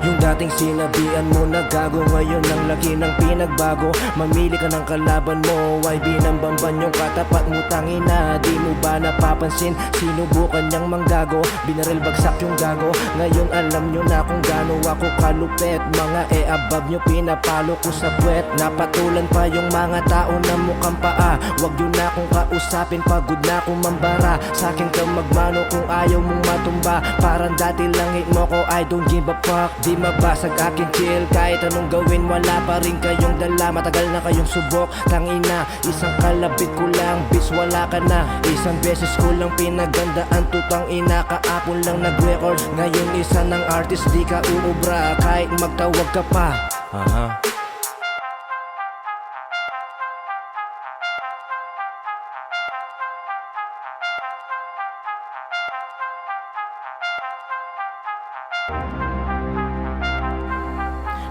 Yung dating sinabihan mo na gago, ngayon ang laki ng pinagbago. Mamili ka ng kalaban mo, ay binambamban yung katapat mo, tangina. Di mo ba napapansin, sinubukan niyang manggago, binaril bagsak yung gago. Ngayon alam nyo na kung gaano ako kalupet. Mga above nyo pinapalo ko sa puwet. Napatulan pa yung mga tao na mukhang paa. Wag yun na akong kausapin, pagod na akong mambara. Sa'kin ka magmano kung ayaw mong matumba. Parang dati lang hate mo ko, I don't give a fuck. Di mabasag akin chill, kahit anong gawin wala pa rin kayong dala. Matagal na kayong subok, tangina. Isang kalabit ko lang, bis wala ka na. Isang beses ko lang pinagandaan, tutang ina. Kaapon lang nag-record, ngayon isa ng artist, di ka uubra kahit magtawag ka pa.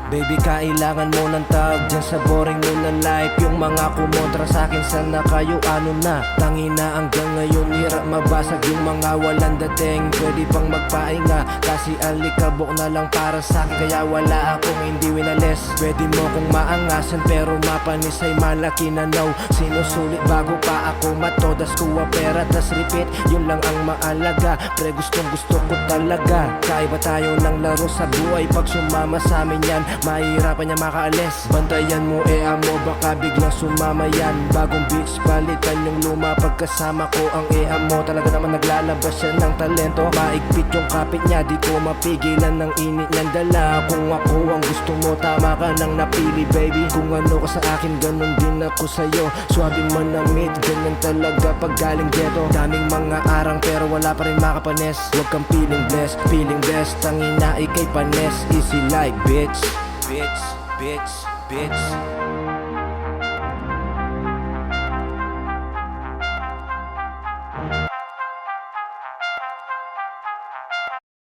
Baby, kailangan mo ng tag dyan sa boring mo na life. Yung mga kumontra sa'kin, sana kayo ano na. Tangina hanggang ngayon hirap mabasag yung mga walang dating. Pwede pang magpahinga, kasi alikabok na lang para sa'kin. Kaya wala akong hindi winalis. Pwede mo kong maangasan pero mapanis ay malaki na no. Sinusulit bago pa ako matodas kuha pera tas repeat. Yun lang ang maalaga, pre gustong gusto ko talaga. Kaiba tayo ng laro sa buhay, pag sumama sa amin yan mahirapan niya makaalis. Bantayan mo amo, baka biglang sumama yan. Bagong beats, palitan yung luma. Pagkasama ko ang amo, talaga naman naglalabas siya ng talento. Maigpit yung kapit niya, di ko mapigilan ng init niyang dala. Kung ako ang gusto mo, tama ka nang napili baby. Kung ano ka sa akin, ganun din ako sa'yo. Swabe manamit, ganyan talaga pag galing ghetto. Daming mga arang pero wala pa rin makapanes. Huwag kang feeling blessed, tangina ikay panes. Easy like bitch. Bitch.